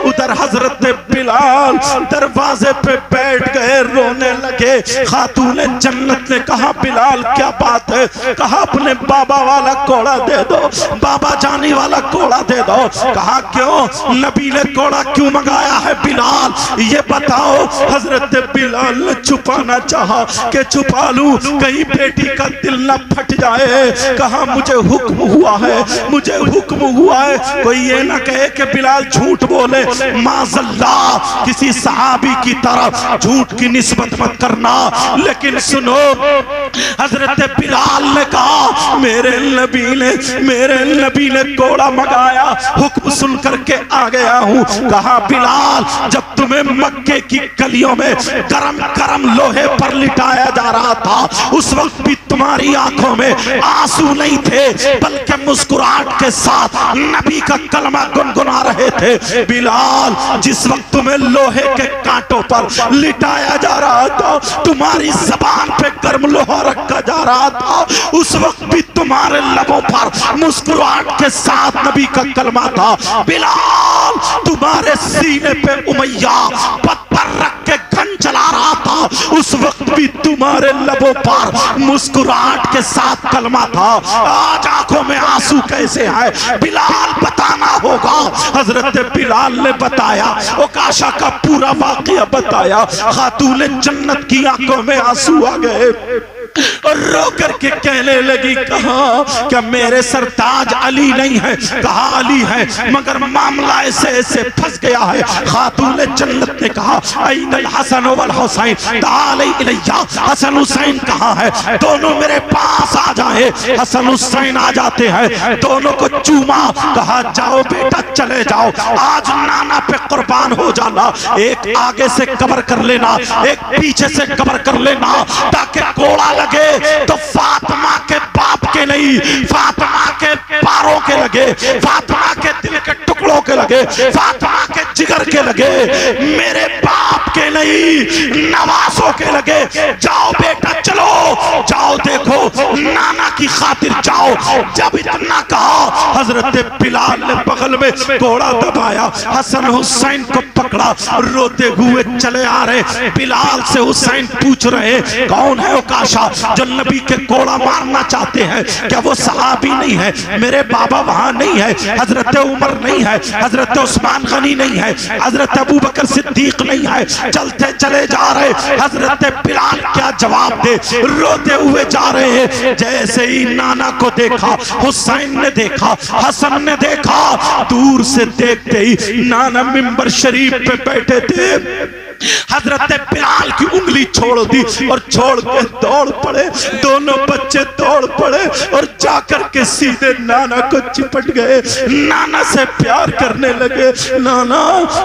ادھر حضرت بلال دروازے پہ بیٹھ گئے، رونے لگے۔ خاتون جنت نے کہا بلال کیا بات ہے؟ کہا اپنے بابا والا کوڑا دے دو، بابا جانی والا کوڑا دے دو۔ کہا کیوں؟ نبی نے کوڑا کیوں منگایا ہے بلال یہ بتاؤ۔ حضرت بلال نے چھپانا چاہا کہ چھپا لوں، کہیں بیٹی کا دل نہ پھٹ جائے۔ کہا مجھے حکم ہوا ہے، مجھے حکم ہوا ہے، کوئی یہ نہ کہے کہ بلال جھوٹ بولے، معاذ اللہ کسی صحابی کی طرف جھوٹ کی نسبت مت کرنا۔ لیکن سنو، حضرت بلال نے کہا میرے نبی نے کوڑا منگایا، حکم سن کر کے آ گیا ہوں۔ کہا بلال جب تمہیں مکے کی گلیوں میں گرم گرم لوہے پر لٹایا جا رہا تھا، اس وقت بھی تمہاری آنکھوں میں آنسو نہیں تھے، بلکہ مسکراہٹ کے ساتھ نبی کا کلمہ گنگنا رہے تھے۔ بلال جس وقت تمہیں لوہے کے کانٹوں پر لٹایا جا رہا تھا، تمہاری زبان پہ گرم لوہا رکھا جا رہا تھا، اس وقت بھی تمہارے لبوں پر مسکراہٹ کے ساتھ نبی کا کلمہ تھا۔ بلال تمہارے سینے پہ امیہ پتھر رکھ کے گن چلا رہا تھا، اس وقت بھی تمہارے لبوں پر مسکراہٹ کے ساتھ کلمہ تھا۔ آج آنکھوں میں آنسو کیسے آئے؟ بلال بتانا ہوگا۔ حضرت بلال نے بتایا، اوکاشا کا پورا واقعہ بتایا۔ خاتون جنت کی آنکھوں میں آنسو آ گئے۔ اور رو کر کے کہنے لگی کہا کیا میرے سرتاج علی نہیں ہے؟ کہا علی ہے، مگر معاملہ ایسے پھنس گیا ہے۔ خاتون جنت نے کہا این الحسن والحسین تعالی الیہ، حسن حسین کہاں ہے؟ دونوں میرے پاس آ جائے۔ حسن حسین آ جاتے ہیں، دونوں کو چوما، کہا جاؤ بیٹا چلے جاؤ، آج نانا پہ قربان ہو جانا، ایک آگے سے کور کر لینا، ایک پیچھے سے کور کر لینا، تاکہ کوڑا لگے تو فاطمہ کے باپ کے نہیں، فاطمہ کے پاروں کے لگے، فاطمہ کے دل کے ٹکڑوں کے لگے، فاطمہ کے جگر کے لگے، میرے باپ کے نہیں، نواسوں کے لگے۔ جاؤ بیٹا چلو، جاؤ دیکھو نانا کی خاطر جاؤ۔ جب اتنا کہا حضرت بلال نے بغل میں گھوڑا دبایا، حسن حسین کو پکڑا، روتے ہوئے چلے آ رہے۔ بلال سے حسین پوچھ رہے کون ہے عکاشہ جو نبی کے کوڑا مارنا چاہتے ہیں؟ کیا وہ صحابی نہیں ہے؟ میرے بابا وہاں نہیں ہے، حضرت عمر نہیں ہے، حضرت عثمان غنی نہیں ہے، حضرت ابو بکر صدیق نہیں ہے۔ چلتے چلے جا رہے، حضرت بلال کیا جواب دے، روتے ہوئے جا رہے ہیں۔ جیسے ہی نانا کو دیکھا، حسین نے دیکھا، حسن نے دیکھا، دور سے دیکھتے ہی نانا منبر شریف پہ بیٹھے تھے، حضرت بلال کی انگلی چھوڑ دی اور چھوڑ کے دوڑ پڑے، دونوں بچے دوڑ پڑے اور جا کر کے سیدھے نانا کو چپٹ گئے، نانا سے پیار کرنے لگے۔ نانا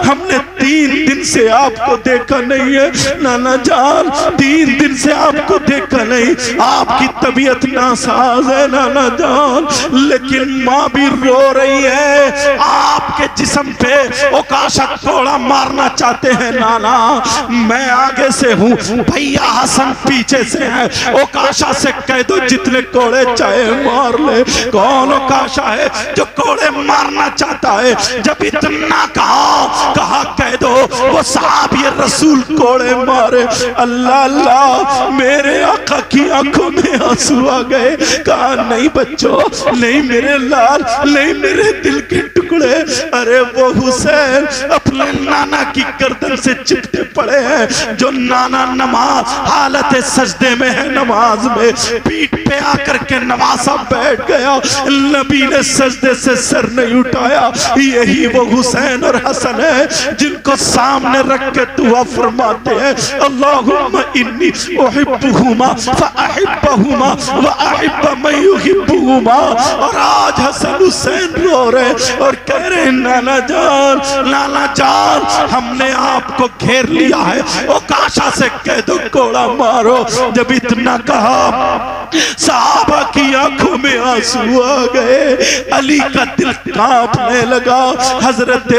ہم نے 3 دن سے آپ کو دیکھا نہیں ہے، نانا جان 3 دن سے آپ کو دیکھا نہیں، آپ کی طبیعت ناساز ہے نانا جان، لیکن ماں بھی رو رہی ہے، آپ کے جسم پہ عکاشہ کوڑا مارنا چاہتے ہیں نانا، میں آگے سے ہوں، بھیا حسن پیچھے سے ہے، عکاشہ سے کہہ دو جتنے کوڑے چاہے مار لے۔ کون عکاشہ ہے جو کوڑے مارنا چاہتا ہے؟ جب اتنا کہا کہہ دو وہ صحابی رسول کوڑے مارے۔ اللہ اللہ، میرے آقا کی آنکھوں میں آنسو آ گئے، کہا نہیں بچوں، نہیں میرے لال، نہیں میرے دل کے ٹکڑے، ارے وہ حسین اپنے نانا کی گردن سے چپٹے پڑے ہیں، جو نانا نماز حالت سجدے میں ہے، نماز میں پیٹ پہ آ کر کے نواسا بیٹھ گیا، نبی نے سجدے سے سر نہیں اٹھایا۔ یہی وہ حسین اور حسن ہے جن کو سامنے رکھ کے دعا فرماتے ہیں اللہم انی احبہما فاحبہما واحب من یحبہما۔ اور آج حسن حسین رو رہے اور کہہ رہے نانا جان، نانا جان ہم نے آپ کو گھیر لیا ہے، عکاشہ سے کہہ دو کوڑا مارو۔ جب اتنا کہا صحابہ کی آنکھوں میں آنسو آ گئے، علی کا دل کانپنے لگا۔ حضرت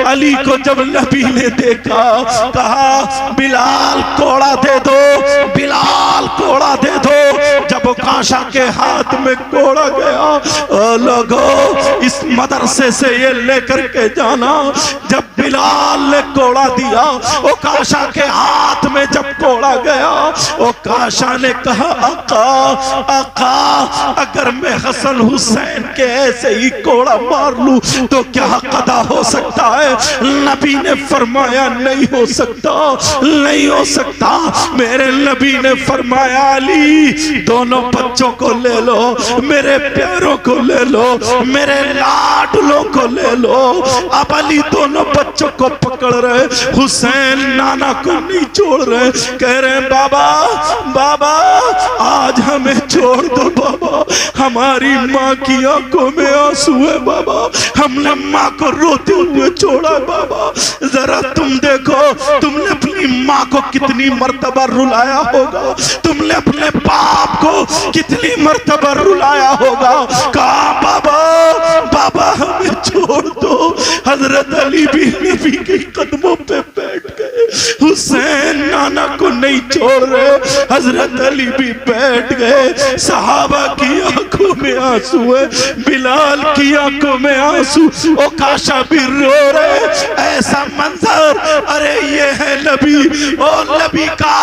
علی کو جب نبی نے دیکھا، کہا بلال کوڑا دے دو، بلال کوڑا دے دو۔ جب عکاشہ کے ہاتھ میں کوڑا گیا، لوگو اس مدرسے سے یہ لے کر کے جانا، جب بلال نے کوڑا دیا عکاشہ کے ہاتھ میں، جب کوڑا گیا عکاشہ نے کہا آقا اگر میں حسن حسین کے ایسے ہی کوڑا مار لوں تو کیا قضا ہو سکتا ہے؟ نبی نے فرمایا نہیں ہو سکتا، نہیں ہو سکتا۔ میرے نبی نے فرمایا علی دونوں بچوں کو لے لو، میرے پیاروں کو لے لو، میرے لاڈلوں کو لے لو۔ اب علی دونوں بچوں کو پکڑ رہے، حسین نانا کو نہیں چھوڑ رہے، کہہ رہے ہیں بابا بابا آج ہمیں چھوڑ دو بابا، ہماری ماں کی آنکھوں میں آنسو ہے بابا، ہم نے ماں کو روتے ہوئے چھوڑا بابا۔ ذرا تم دیکھو تم نے اپنی ماں کو کتنی مرتبہ رلایا ہوگا، تم نے اپنے باپ کو کتنی مرتبہ رلایا ہوگا۔ کہا بابا بابا ہمیں چھوڑ دو۔ حضرت علی بھی نبی کے قدموں پہ بیٹھ گئے، حسین نانا کو نہیں چھوڑ رہے، حضرت علی بھی بیٹھ گئے۔ صحابہ کی آنکھوں میں آنسو ہے، بلال کی آنکھوں میں آنسو، عکاشہ بھی رو رہے۔ ایسا منظر، ارے یہ ہے نبی، اور نبی کا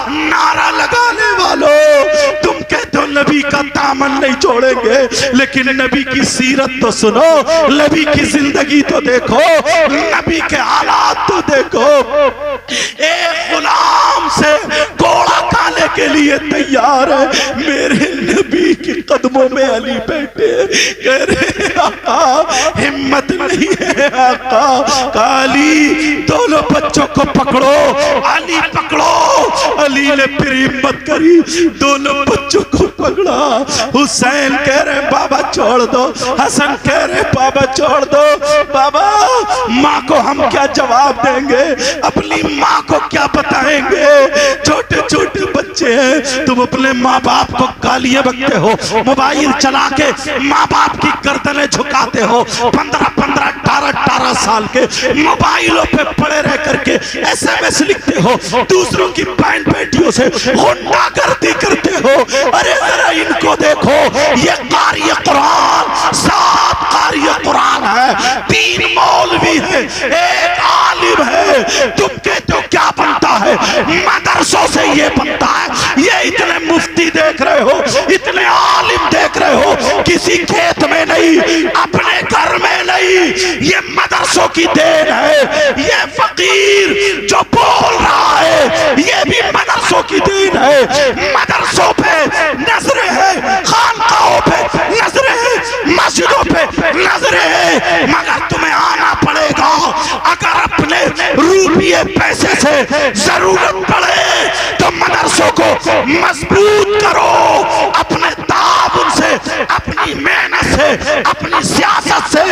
نعرہ لگانے والوں، تم کہتے ہو نبی کا دامن نہیں چھوڑیں گے، لیکن نبی کی سیرت تو سنو، نبی کی زندگی تو دیکھو، نبی کے حالات تو دیکھو۔ ایک غلام سے گھوڑا کھانے کے لیے تیار رہے میرے نبی کے قدموں میں علی بیٹھے کہہ رہے آقا ہمت نہیں ہے آقا علی دونوں بچوں کو پکڑو علی پکڑو علی نے پھر ہمت کری دونوں بچوں کو پکڑا حسین کہہ رہے بابا چھوڑ دو حسن کہہ رہے بابا چھوڑ دو بابا ماں کو ہم کیا جواب دیں گے اپنی ماں کو کیا بتائیں گے چھوٹے چھوٹے بچے ہیں تم اپنے ماں باپ کو گالیاں بکتے ہو موبائل چلا کے ماں باپ کی گردنیں جھکاتے ہو 15 سال کے موبائلوں پہ پڑے رہ کر کے SMS لکھتے ہو دوسروں کی بہن بیٹیوں سے غنڈہ گردی کرتے ہو ارے ذرا ان کو دیکھو یہ قاری قرآن 7 قاری قرآن ہے 3 مولوی ہے 1 عالم ہے تم کہتے ہو کیا بنتا ہے مدرسوں سے یہ بنتا ہے یہ اتنے مفتی دیکھ رہے ہو اتنے عالم دیکھ رہے ہو کسی کھیت میں نہیں اپنے گھر میں نہیں یہ مدرسوں کی دین ہے یہ فقیر جو بول رہا ہے یہ بھی مدرسوں کی دین ہے مدرسوں پہ نظریں ہیں خانقاہوں پہ نظریں ہیں مسجدوں پہ نظریں ہیں مگر تمہیں آنا پڑے گا اگر اپنے روپیے پیسے سے ضرورت پڑے تو مدرسوں کو مضبوط کرو اپنے تعاون سے اپنی محنت سے اپنی سیاست سے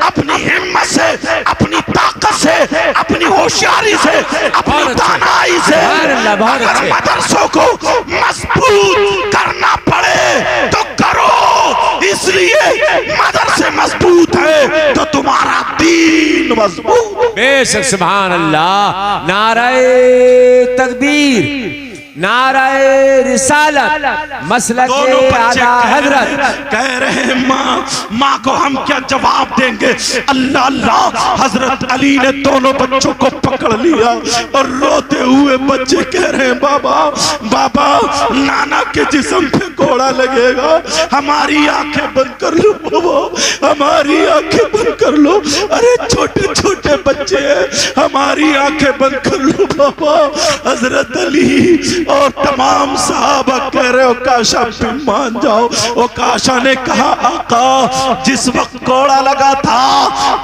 اپنی ہمت سے اپنی طاقت سے اپنی ہوشیاری سے اپنی دانائی سے اگر مدرسوں کو مضبوط کرنا پڑے تو کرو اس لیے مدرسے مضبوط ہے تو تمہارا دین مضبوط بے شک سبحان اللہ نعرہ تکبیر نعرہ رسالت مسلک اعلی حضرت کہہ رہے ہیں ماں کو ہم کیا جواب دیں گے اللہ اللہ حضرت علی نے دونوں بچوں کو پکڑ لیا اور روتے ہوئے بچے کہہ رہے ہیں بابا نانا کے جسم پہ گھوڑا لگے گا ہماری آنکھیں بند کر لو بابا ہماری آنکھیں بند کر لو ارے چھوٹے چھوٹے بچے ہیں ہماری آنکھیں بند کر لو بابا حضرت علی اور تمام صحابہ کہہ رہے ہو کاشا بھی مان جاؤ وہ کاشا نے کہا آقا جس وقت کوڑا لگا تھا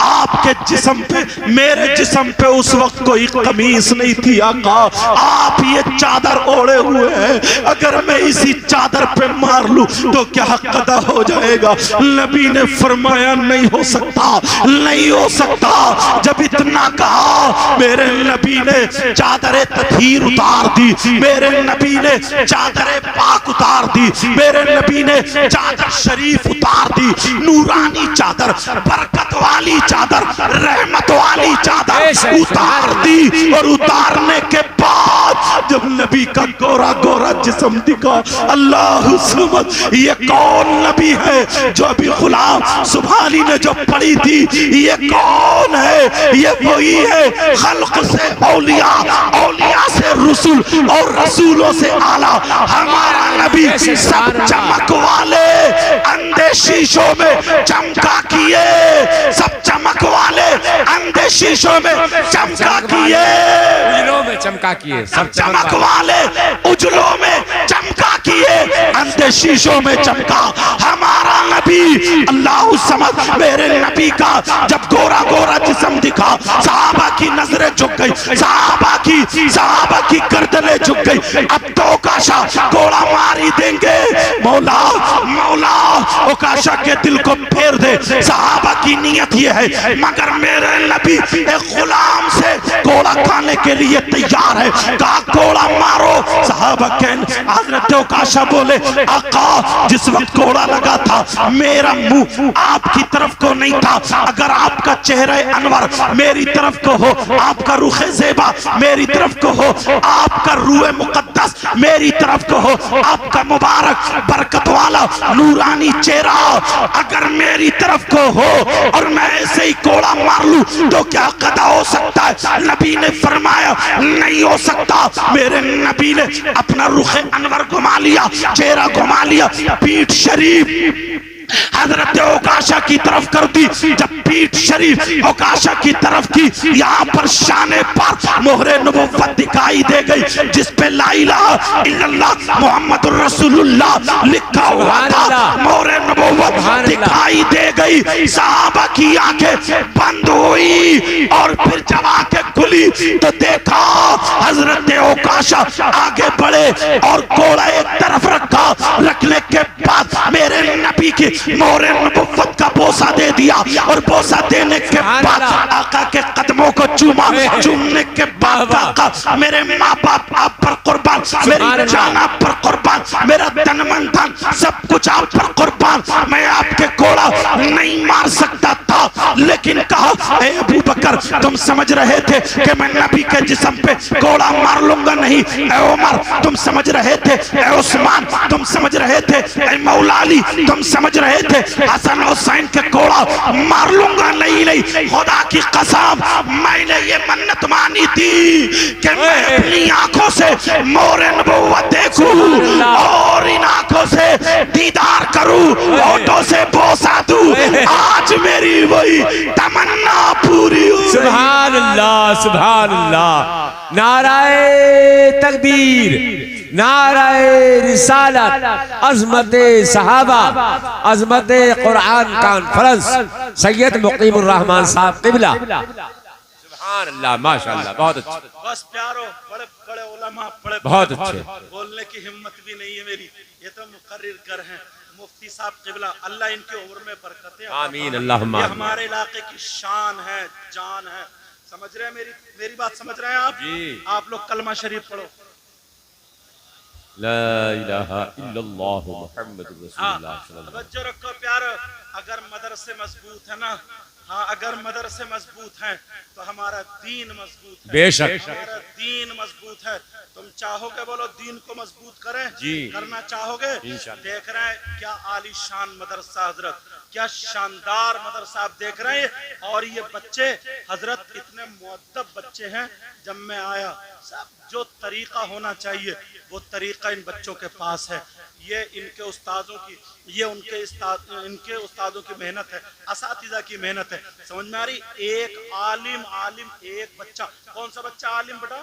آپ کے جسم پہ میرے جسم پہ اس وقت کوئی قمیص نہیں تھی آقا آپ یہ چادر اوڑے ہوئے ہیں اگر میں اسی چادر پہ مار لوں تو کیا حق ادا ہو جائے گا نبی نے فرمایا نہیں ہو سکتا جب اتنا کہا میرے نبی نے چادر تطہیر اتار دی میرے نبی نے چادر پاک اتار دی میرے نبی نے چادر شریف اتار دی نورانی چادر برکت والی چادر رحمت والی چادر اتار دی اور اتارنے کے بعد جب نبی کا گورا گورا جسم دکھا اللہ سمجھ یہ کون نبی ہے جو ابھی غلام سبحانی نے جو پڑھی تھی یہ کون ہے یہ وہی ہے خلق سے اولیاء اولیاء سے رسول اور رسولوں سے اعلیٰ ہمارا نبی سب چمک والے اندھے شیشوں میں چمکا کیے سب چمک والے اندھے شیشوں میں چمکا کیے اجلوں میں چمکا کیے سب چمک والے اجلوں میں چمکا کیے اندھے شیشوں میں چمکا ہمارا نبی اللہ سمجھ میرے نبی کا جب گورا گورا جسم دکھا صحابہ کی نظریں جھک گئی صحابہ کی گردنیں جھک گئی اب تو اوکاشا گوڑا ماری دیں گے مولا اوکاشا کے دل کو پھیر دے صحابہ کی نیت یہ ہے مگر میرے نبی ایک غلام سے گوڑا کھانے کے لیے تیار ہے کہا گوڑا مارو صحابہ کہنے حضرت اوکاشا بولے آقا جس وقت گوڑا لگا تھا میرا منہ آپ کی طرف کو نہیں تھا اگر آپ کا چہرہ انور میری طرف کو ہو آپ کا رخ زیبا میری طرف کو ہو آپ کا روح مقدس میری طرف کو ہو آپ کا مبارک برکت والا نورانی چہرہ اگر میری طرف کو ہو اور میں ایسے ہی کوڑا مار لوں تو کیا قضا ہو سکتا ہے نبی نے فرمایا نہیں ہو سکتا میرے نبی نے اپنا رخ انور گھما لیا چہرہ گھما لیا پیٹھ شریف حضرت اوکاشا کی طرف کر دی. جب پیٹھ شریف اوکاشا کی طرف کی, یہاں پر شانے پر مہر نبوت دکھائی دے گئی جس پہ لا الہ الا اللہ محمد الرسول اللہ لکھا ہوا تھا. مہر نبوت دکھائی دے گئی. صحابہ کی آنکھیں بند ہوئی اور پھر جب آنکھیں کھلی تو دیکھا حضرت اوکاشا آگے بڑھے اور گھوڑا ایک طرف رکھا. رکھنے کے بعد میرے نبی کی مہر نبوت کا بوسہ دے دیا اور بوسہ دینے کے بعد آقا کے قدموں کو چوما. چومنے کے بعد آقا میرے ماں باپ آپ پر قربان, میری جان آپ پر قربان, میرا تن من دھن سب کچھ آپ پر قربان. میں آپ کے گھوڑا نہیں مار سکتا تھا لیکن کہا اے ابو بکر تم سمجھ رہے تھے کہ میں نبی کے جسم پہ گھوڑا مار لوں گا نہیں. اے عمر تم سمجھ رہے تھے, اے عثمان تم سمجھ رہے تھے, اے مولا علی تم سمجھ رہے تھے حسن حسین کے گھوڑا مار لوں گا نہیں. خدا کی قسم میں نے یہ منت مانی تھی کہ میں اپنی آنکھوں سے مہر نبوت دیکھوں اور ان آنکھوں سے دیدار کروں, ہونٹوں سے بوسہ دوں. آج میری وہی تمنا پوری ہوئی. سبحان اللہ سبحان اللہ. نعرہ تکبیر, نعرہ رسالت, عظمت صحابہ, عظمت قرآن کانفرنس, سید مقیم الرحمن صاحب قبلہ. سبحان اللہ ماشاءاللہ. بہت اچھا. بس پیارو, بڑے بڑے علماء, بڑے بہت اچھے. بولنے کی ہمت بھی نہیں ہے میری. یہ تو مقرر کر ہیں مفتی صاحب قبلہ, اللہ ان کے عمر میں برکتیں. آمین اللہم یہ آمین. ہمارے علاقے کی شان ہے, جان ہے. سمجھ رہے ہیں میری بات سمجھ رہے ہیں آپ؟ جی. آپ لوگ کلمہ شریف پڑھو. لا الہ الا اللہ محمد رسول اللہ صلی اللہ علیہ وسلم. توجہ رکھو پیارو, اگر مدرسے مضبوط ہے نا, ہاں اگر مدرسے مضبوط ہیں تو ہمارا دین مضبوط ہے. بے شک. ہمارا دین مضبوط ہے. تم چاہو گے بولو دین کو مضبوط کریں؟ جی. کرنا چاہو گے؟ انشاءاللہ. دیکھ رہے ہیں کیا عالی شان مدرسہ حضرت, کیا شاندار مدرسہ آپ دیکھ رہے ہیں. اور یہ بچے حضرت اتنے مؤدب بچے ہیں. جب میں آیا سب جو طریقہ ہونا چاہیے وہ طریقہ ان بچوں کے پاس ہے. یہ ان کے استاذوں کی, یہ ان کے استاذوں کی محنت ہے, اساتذہ کی محنت ہے. سمجھ میں آ رہی؟ ایک عالم ایک بچہ. کون سا بچہ عالم بیٹا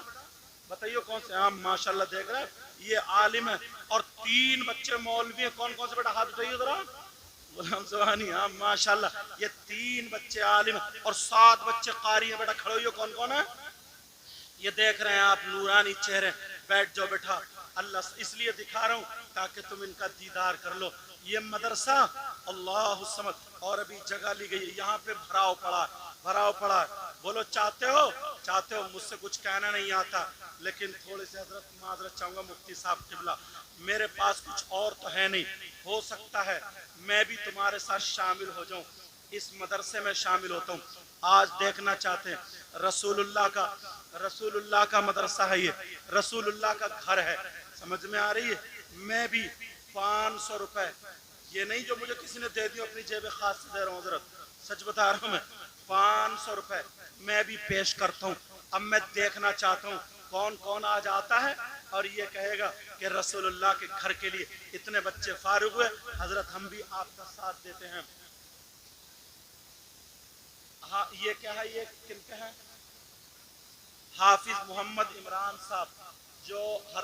بتائیے کون سے؟ ہاں ماشاءاللہ دیکھ رہے ہیں یہ عالم ہے. اور 3 بچے مولوی ہیں. کون کون سے بیٹا ہاتھ اٹھائیے ذرا. غلام زبانی, ہاں ماشاءاللہ. یہ 3 بچے عالم ہیں اور 7 بچے قاری ہیں. بیٹا کھڑے ہوئے, کون کون ہے؟ یہ دیکھ رہے ہیں آپ نورانی چہرے. بیٹھ جاؤ بیٹھا, اللہ اس لیے دکھا رہا ہوں تاکہ تم ان کا دیدار کر لو. یہ مدرسہ اللہ الصمد, اور ابھی جگہ لی گئی ہے یہاں پہ بھراؤ پڑا ہے. بولو چاہتے ہو مجھ سے کچھ کہنا نہیں آتا لیکن تھوڑے سے حضرت معذرت چاہوں گا مفتی صاحب قبلہ, میرے پاس کچھ اور تو ہے نہیں. ہو سکتا ہے میں بھی تمہارے ساتھ شامل ہو جاؤں, اس مدرسے میں شامل ہوتا ہوں. آج دیکھنا چاہتے ہیں رسول اللہ کا مدرسہ ہے, یہ رسول اللہ کا گھر ہے. سمجھ میں آ رہی ہے؟ میں بھی 500 روپے, یہ نہیں جو مجھے کسی نے دے دی اپنی جیب خاص سے دے رہا ہوں حضرت, سچ بتا رہا ہوں میں, 500 روپے میں بھی پیش کرتا ہوں. اب میں دیکھنا چاہتا ہوں کون کون آج آتا ہے اور یہ کہے گا کہ رسول اللہ کے گھر کے لیے اتنے بچے فارغ ہوئے حضرت ہم بھی آپ کا ساتھ دیتے ہیں. ہاں یہ کیا ہے, یہ کن کا ہے؟ حافظ محمد عمران صاحب جو ہر